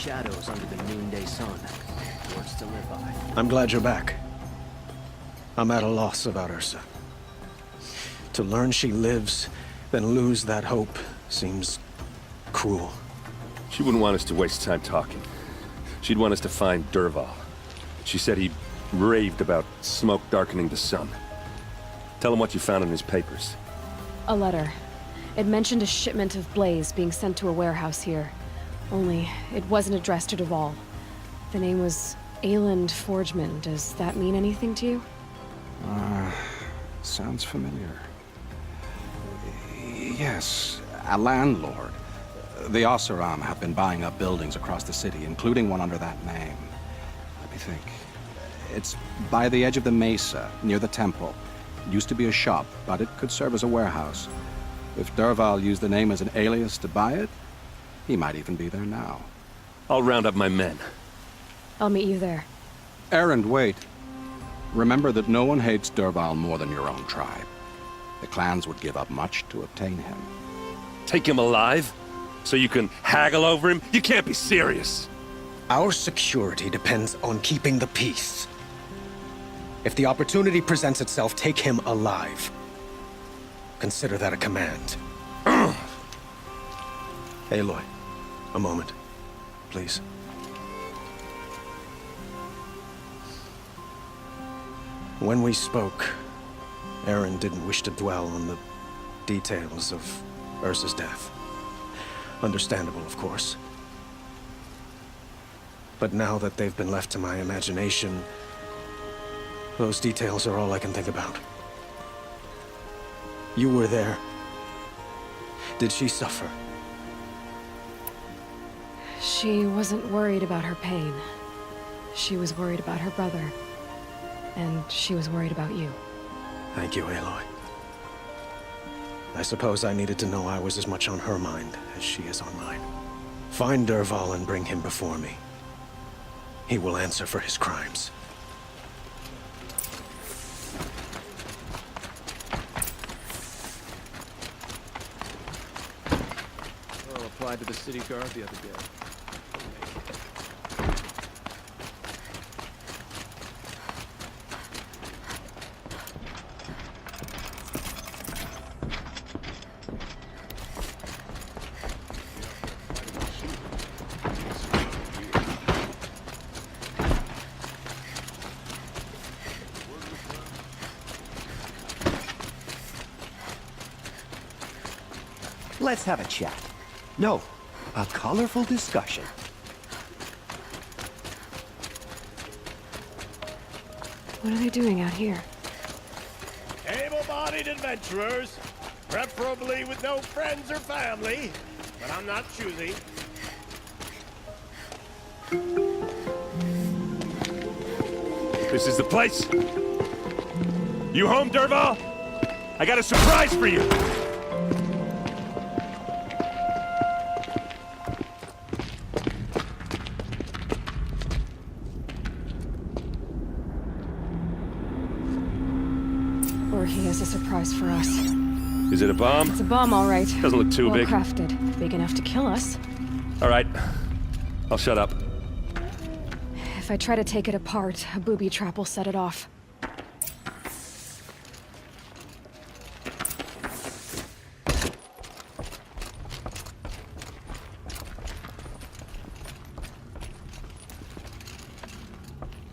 shadows under the noonday sun. Words to live by. I'm glad you're back. I'm at a loss about Ursa. To learn she lives, then lose that hope, seems cruel. She wouldn't want us to waste time talking. She'd want us to find Dervahl. She said he raved about smoke darkening the sun. Tell him what you found in his papers. A letter. It mentioned a shipment of blaze being sent to a warehouse here. Only, it wasn't addressed to Dervahl. The name was Ayland Forgeman. Does that mean anything to you? Sounds familiar. Yes, a landlord. The Oseram have been buying up buildings across the city, including one under that name. Let me think. It's by the edge of the mesa, near the temple. It used to be a shop, but it could serve as a warehouse. If Dervahl used the name as an alias to buy it, he might even be there now. I'll round up my men. I'll meet you there. Erend, wait. Remember that no one hates Dervahl more than your own tribe. The clans would give up much to obtain him. Take him alive? So you can haggle over him? You can't be serious! Our security depends on keeping the peace. If the opportunity presents itself, take him alive. Consider that a command. Aloy, a moment, please. When we spoke, Erend didn't wish to dwell on the details of Ursa's death. Understandable, of course. But now that they've been left to my imagination, those details are all I can think about. You were there. Did she suffer? She wasn't worried about her pain. She was worried about her brother. And she was worried about you. Thank you, Aloy. I suppose I needed to know I was as much on her mind as she is on mine. Find Dervahl and bring him before me. He will answer for his crimes. Well, applied to the city guard the other day. Let's have a chat. No, a colorful discussion. What are they doing out here? Able-bodied adventurers, preferably with no friends or family, but I'm not choosy. This is the place! You home, Dervahl? I got a surprise for you! Or he has a surprise for us. Is it a bomb? It's a bomb, all right. Doesn't look too well big. crafted. Big enough to kill us. All right. I'll shut up. If I try to take it apart, a booby trap will set it off.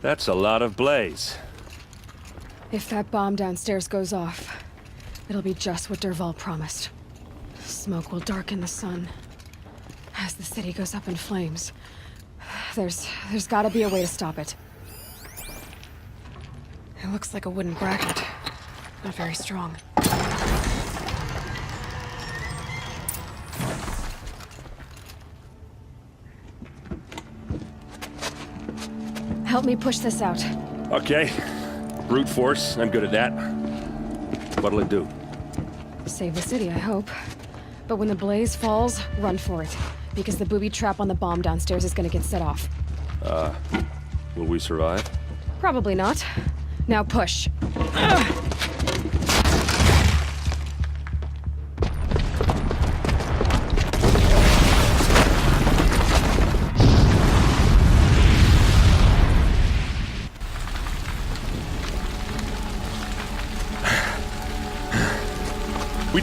That's a lot of blaze. If that bomb downstairs goes off, it'll be just what Dervahl promised. Smoke will darken the sun. As the city goes up in flames, there's gotta be a way to stop it. It looks like a wooden bracket. Not very strong. Help me push this out. Okay. Brute force, I'm good at that. What'll it do? Save the city, I hope. But when the blaze falls, run for it. Because the booby trap on the bomb downstairs is gonna get set off. Will we survive? Probably not. Now push.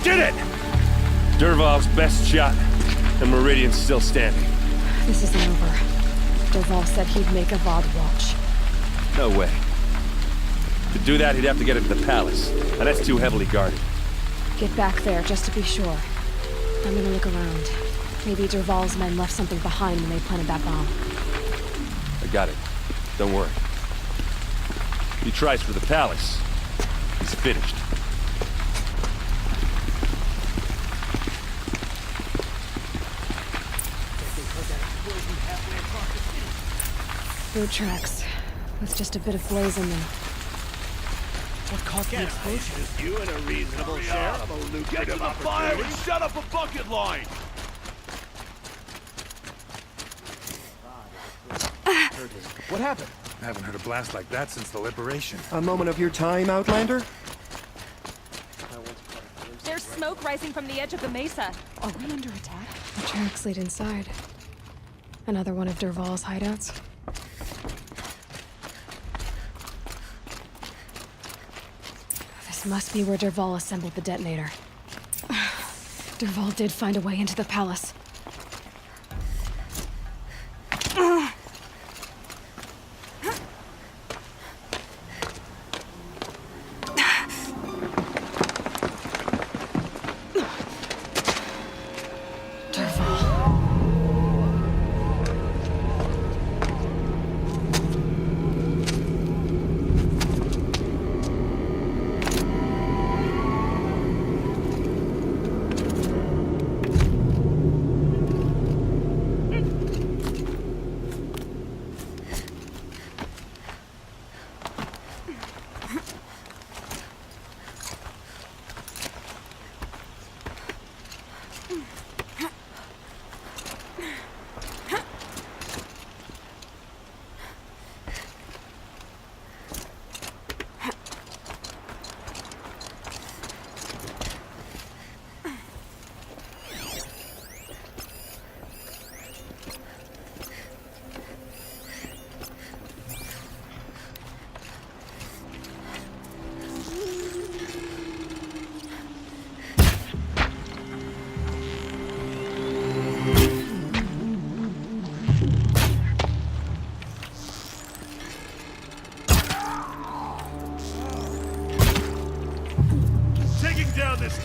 did it! Dervahl's best shot, and Meridian's still standing. This isn't over. Dervahl said he'd make Avad watch. No way. To do that, he'd have to get into the palace, and that's too heavily guarded. Get back there, just to be sure. I'm gonna look around. Maybe Dervahl's men left something behind when they planted that bomb. I got it. Don't worry. If he tries for the palace, he's finished. Boot tracks, with just a bit of blaze in them. What caused the explosion? You and a reasonable share of a lucrative Get to the fire opportunity. and set up a bucket line! What happened? I haven't heard a blast like that since the liberation. A moment of your time, Outlander? There's smoke rising from the edge of the mesa. Are we under attack? The tracks lead inside. Another one of Dervahl's hideouts. This must be where Dervahl assembled the detonator. Dervahl did find a way into the palace. Taking down this...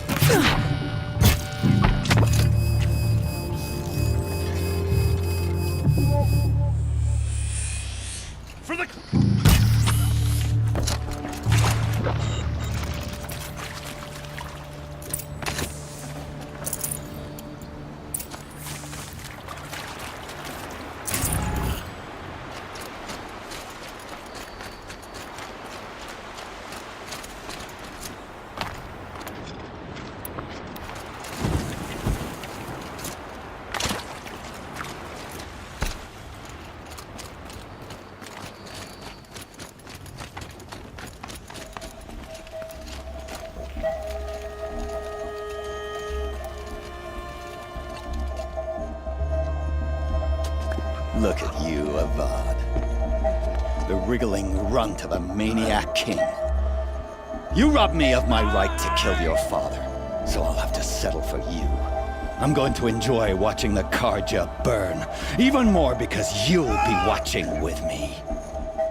For the... Look at you, Avad. The wriggling runt of a maniac king. You robbed me of my right to kill your father, so I'll have to settle for you. I'm going to enjoy watching the Karja burn, even more because you'll be watching with me.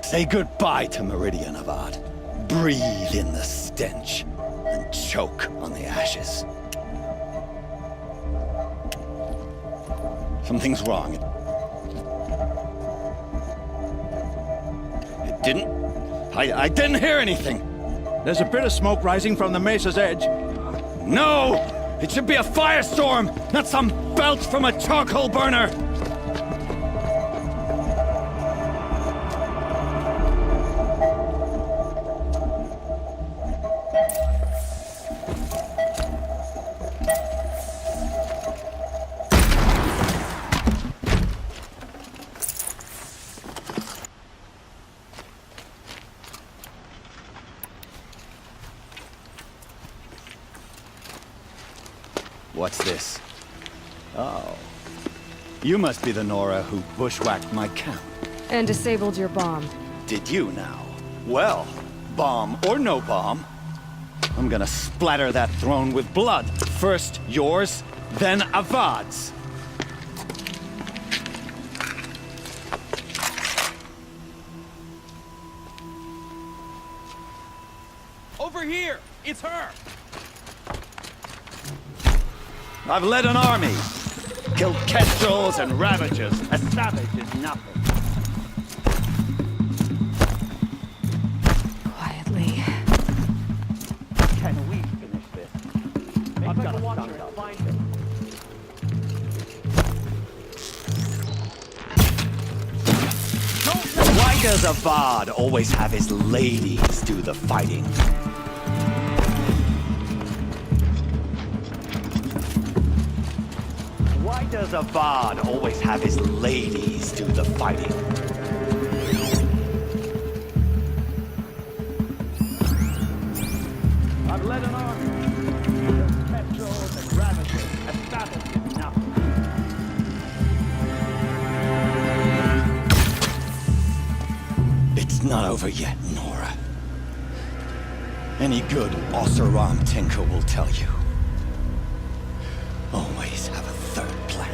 Say goodbye to Meridian, Avad. Breathe in the stench, and choke on the ashes. Something's wrong. It didn't... I didn't hear anything. There's a bit of smoke rising from the mesa's edge. No! It should be a firestorm, not some belch from a charcoal burner! What's this? Oh. You must be the Nora who bushwhacked my camp. And disabled your bomb. Did you now? Well, bomb or no bomb, I'm gonna splatter that throne with blood. First yours, then Avad's. Over here! It's her! I've led an army. Killed kestrels and ravagers. A savage is nothing. Quietly. Can we finish this? I've got to watcher and find him. Why does Avad always have his ladies do the fighting? Why does Avad always have his ladies do the fighting? I've led an army. Petrels and ravagers have battled nothing. It's not over yet, Nora. Any good Oseram tinker will tell you. Always have a third plan.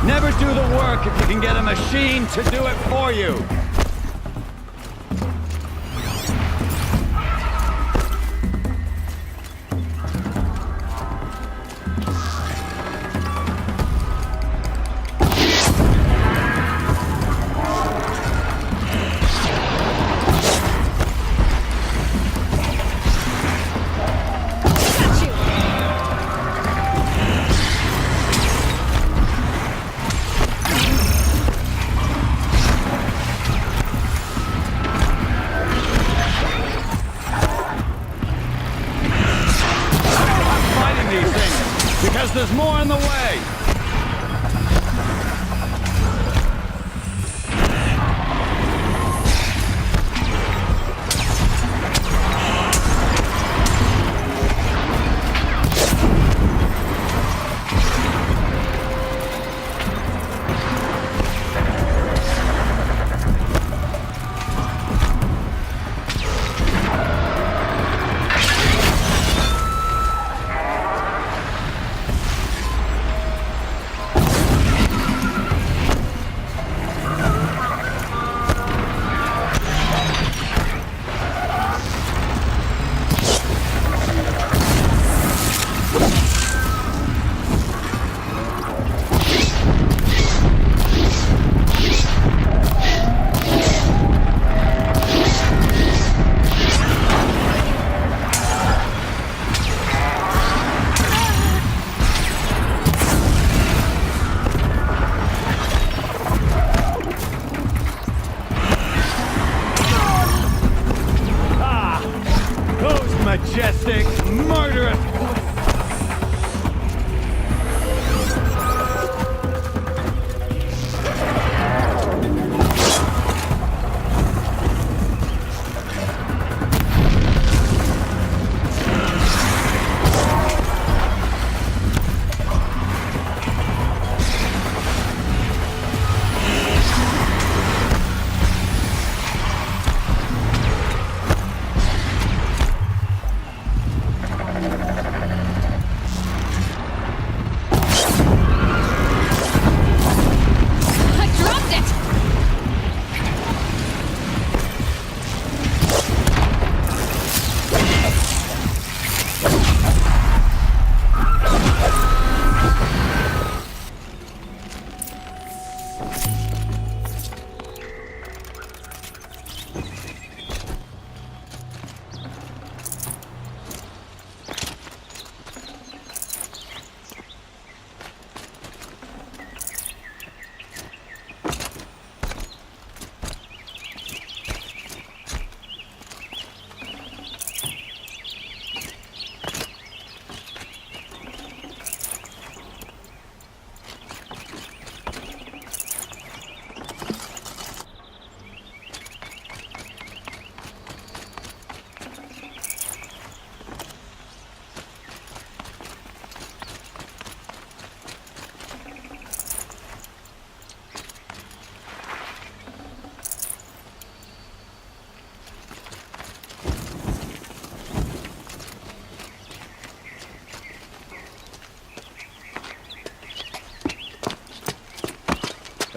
Never do the work if you can get a machine to do it for you.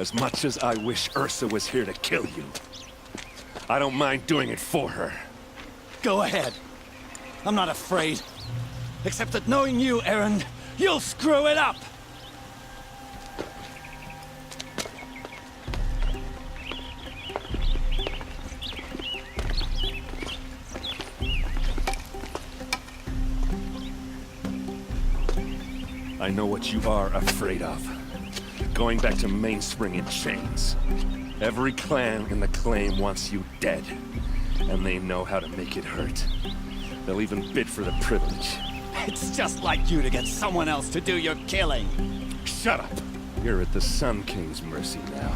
As much as I wish Ursa was here to kill you, I don't mind doing it for her. Go ahead. I'm not afraid. Except that knowing you, Aaron, you'll screw it up! I know what you are afraid of. Going back to Mainspring in chains. Every clan in the claim wants you dead. And they know how to make it hurt. They'll even bid for the privilege. It's just like you to get someone else to do your killing. Shut up! You're at the Sun King's mercy now.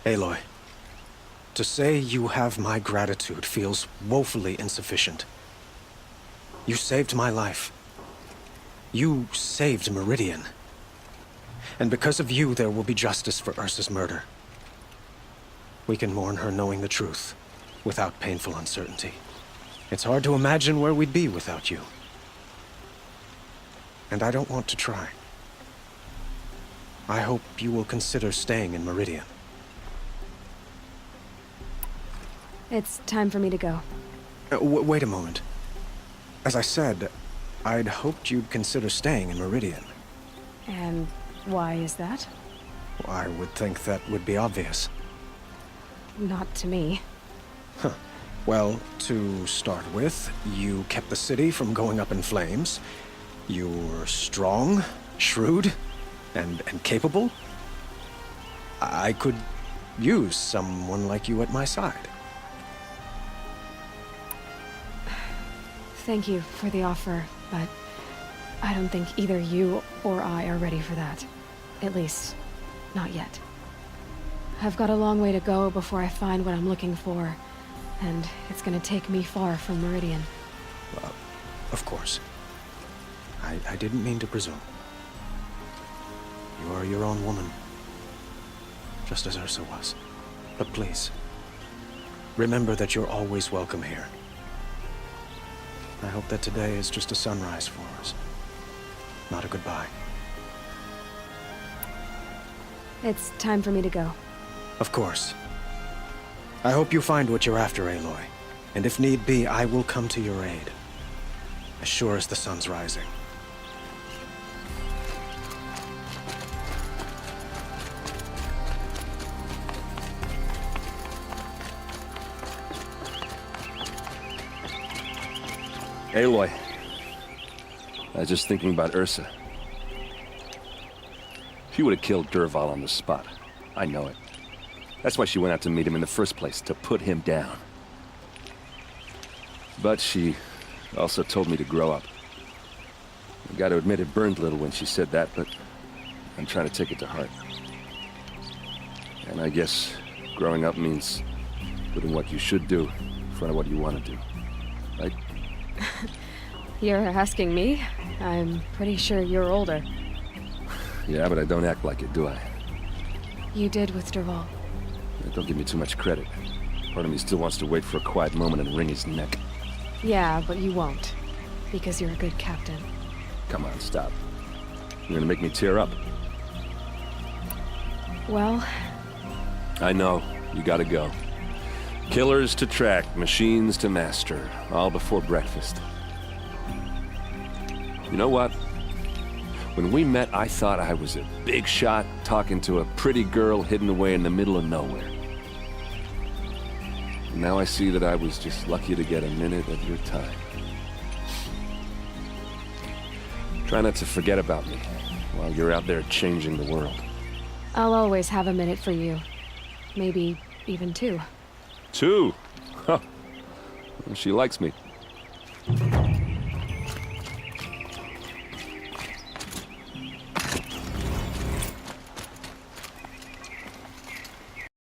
Aloy, to say you have my gratitude feels woefully insufficient. You saved my life. You saved Meridian. And because of you, there will be justice for Ursa's murder. We can mourn her knowing the truth, without painful uncertainty. It's hard to imagine where we'd be without you. And I don't want to try. I hope you will consider staying in Meridian. It's time for me to go. Wait a moment. As I said, I'd hoped you'd consider staying in Meridian. And why is that? I would think that would be obvious. Not to me. Huh. Well, to start with, you kept the city from going up in flames. You were strong, shrewd, and capable. I could use someone like you at my side. Thank you for the offer, but I don't think either you or I are ready for that. At least, not yet. I've got a long way to go before I find what I'm looking for, and it's gonna take me far from Meridian. Well, of course. I didn't mean to presume. You are your own woman, just as Ursa was. But please, remember that you're always welcome here. I hope that today is just a sunrise for us, not a goodbye. It's time for me to go. Of course. I hope you find what you're after, Aloy. And if need be, I will come to your aid. As sure as the sun's rising. Aloy, I was just thinking about Ursa. She would have killed Dervahl on the spot. I know it. That's why she went out to meet him in the first place, to put him down. But she also told me to grow up. I gotta admit it burned a little when she said that, but I'm trying to take it to heart. And I guess growing up means putting what you should do in front of what you want to do. Right? You're asking me? I'm pretty sure you're older. Yeah, but I don't act like it, do I? You did with Dervahl. Don't give me too much credit. Part of me still wants to wait for a quiet moment and wring his neck. Yeah, but you won't. Because you're a good captain. Come on, stop. You're gonna make me tear up. Well... I know. You gotta go. Killers to track, machines to master. All before breakfast. You know what? When we met, I thought I was a big shot talking to a pretty girl hidden away in the middle of nowhere. And now I see that I was just lucky to get a minute of your time. Try not to forget about me while you're out there changing the world. I'll always have a minute for you. Maybe even two. 2? Huh. She likes me.